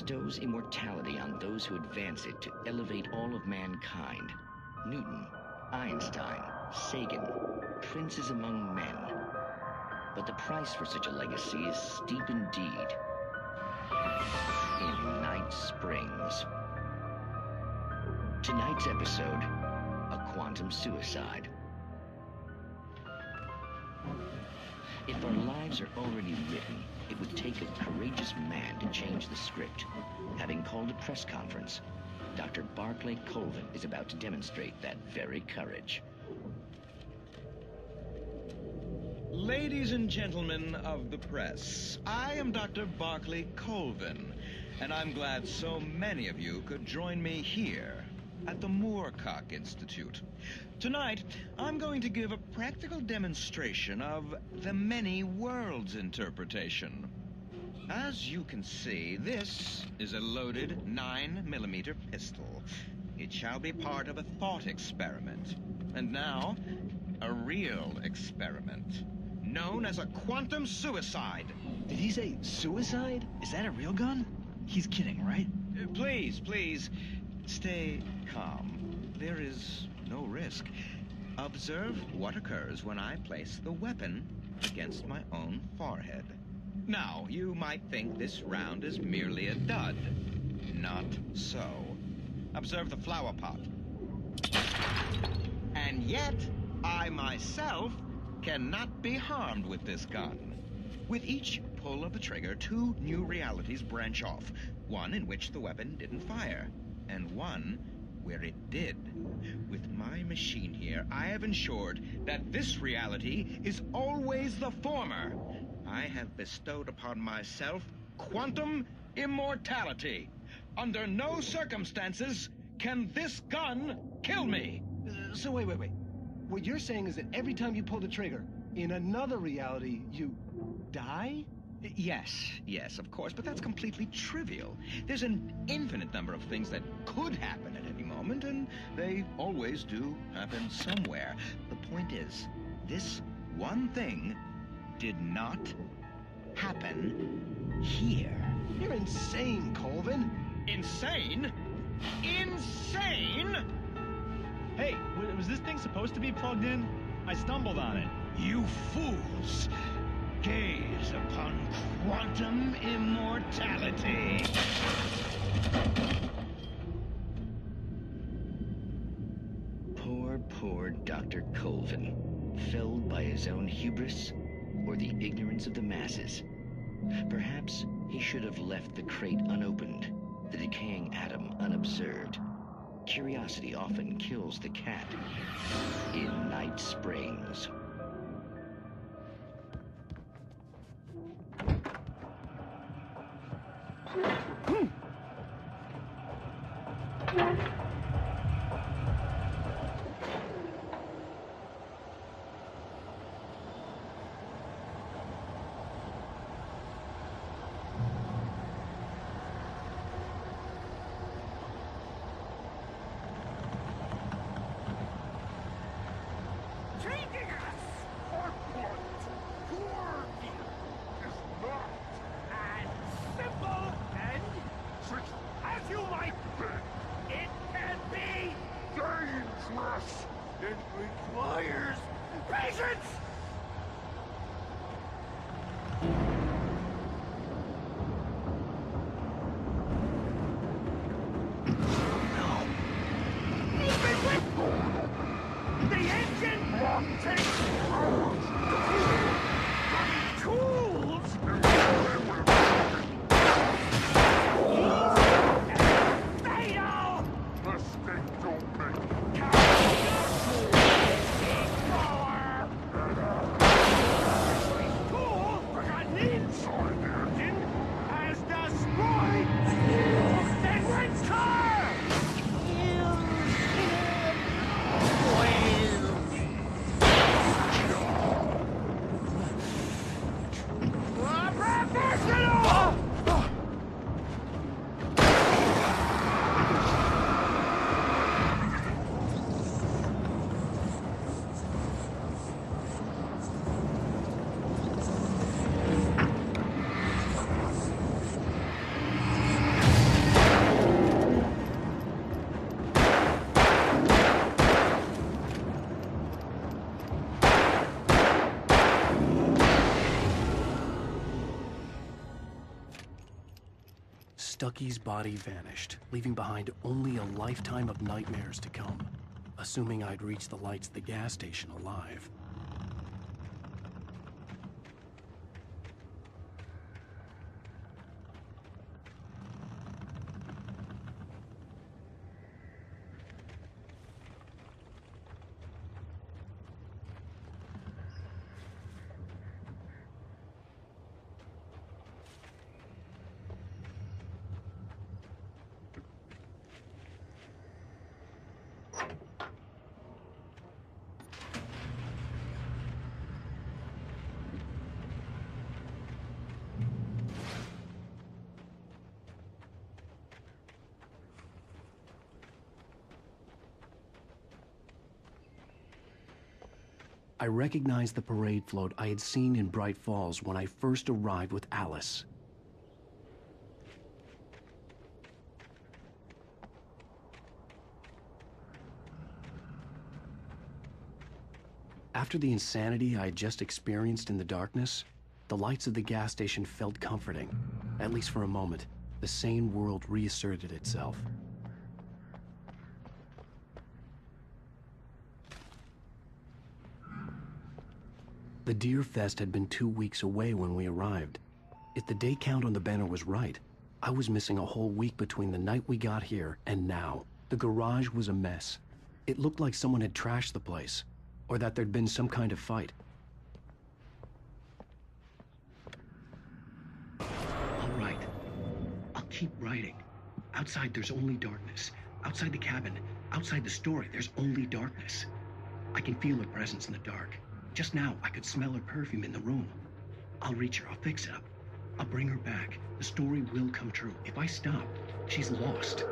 bestows immortality on those who advance it to elevate all of mankind. Newton, Einstein, Sagan, princes among men. But the price for such a legacy is steep indeed. In Night Springs. Tonight's episode, a quantum suicide. If our lives are already written, it would take a courageous man to change the script. Having called a press conference, Dr. Barclay Colvin is about to demonstrate that very courage. Ladies and gentlemen of the press, I am Dr. Barclay Colvin, and I'm glad so many of you could join me here at the Moorcock Institute. Tonight, I'm going to give a practical demonstration of the many worlds interpretation. As you can see, this is a loaded 9mm pistol. It shall be part of a thought experiment. And now, a real experiment, known as a quantum suicide. Did he say suicide? Is that a real gun? He's kidding, right? Please, stay calm. There is no risk. Observe what occurs when I place the weapon against my own forehead. Now, you might think this round is merely a dud. Not so. Observe the flower pot. And yet, I myself cannot be harmed with this gun. With each pull of the trigger, two new realities branch off. One in which the weapon didn't fire, and one where it did. With my machine here, I have ensured that this reality is always the former. I have bestowed upon myself quantum immortality. Under no circumstances can this gun kill me. So wait. What you're saying is that every time you pull the trigger, in another reality, you die? Yes, of course, but that's completely trivial. There's an infinite number of things that could happen at any moment, and they always do happen somewhere. The point is, this one thing did not happen here. You're insane, Colvin. Insane? Insane? Hey, was this thing supposed to be plugged in? I stumbled on it. You fools! Gaze upon quantum immortality. Poor Dr. Colvin, felled by his own hubris or the ignorance of the masses. Perhaps he should have left the crate unopened, the decaying atom unobserved. Curiosity often kills the cat. In Night Springs. It requires patience! The engine takes tools! Fatal! Mistake don't make. Cool! Forgotten Stucky's body vanished, leaving behind only a lifetime of nightmares to come, assuming I'd reach the lights of the gas station alive. I recognized the parade float I had seen in Bright Falls when I first arrived with Alice. After the insanity I had just experienced in the darkness, the lights of the gas station felt comforting. At least for a moment, the sane world reasserted itself. The Deer Fest had been 2 weeks away when we arrived. If the day count on the banner was right, I was missing a whole week between the night we got here and now. The garage was a mess. It looked like someone had trashed the place, or that there'd been some kind of fight. All right. I'll keep writing. Outside, there's only darkness. Outside the cabin, outside the story, there's only darkness. I can feel her presence in the dark. Just now, I could smell her perfume in the room. I'll reach her, I'll fix it up. I'll bring her back. The story will come true. If I stop, she's lost.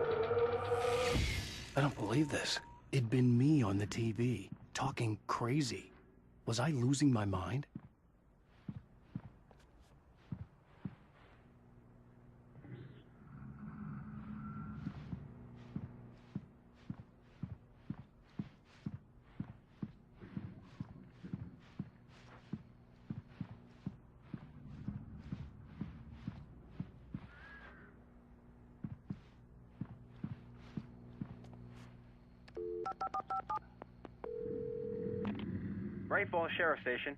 I don't believe this. It'd been me on the TV, talking crazy. Was I losing my mind? Bright Falls Sheriff Station.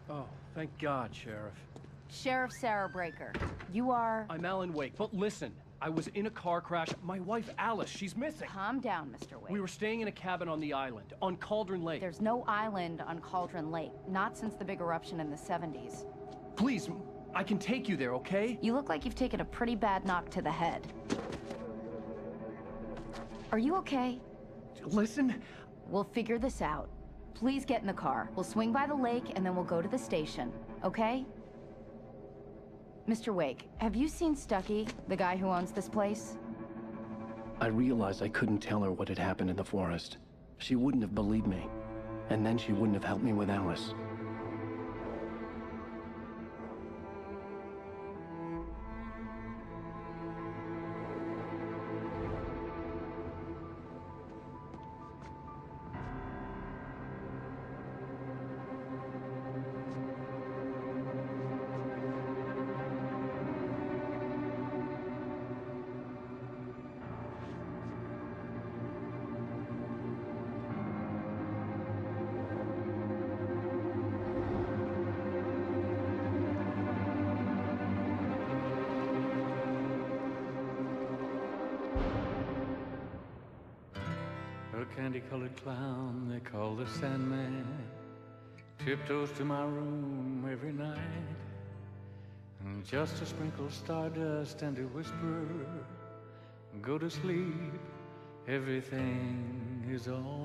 Oh, thank God, Sheriff. Sheriff Sarah Breaker. You are... I'm Alan Wake, but listen, I was in a car crash. My wife, Alice, she's missing. Calm down, Mr. Wake. We were staying in a cabin on the island, on Cauldron Lake. There's no island on Cauldron Lake, not since the big eruption in the 70s. Please, I can take you there, okay? You look like you've taken a pretty bad knock to the head. Are you okay? Listen. We'll figure this out. Please get in the car. We'll swing by the lake and then we'll go to the station, okay? Mr. Wake, have you seen Stucky, the guy who owns this place? I realized I couldn't tell her what had happened in the forest. She wouldn't have believed me. And then she wouldn't have helped me with Alice. A candy-colored clown they call the Sandman tiptoes to my room every night, and just to sprinkle stardust and to whisper, go to sleep, everything is all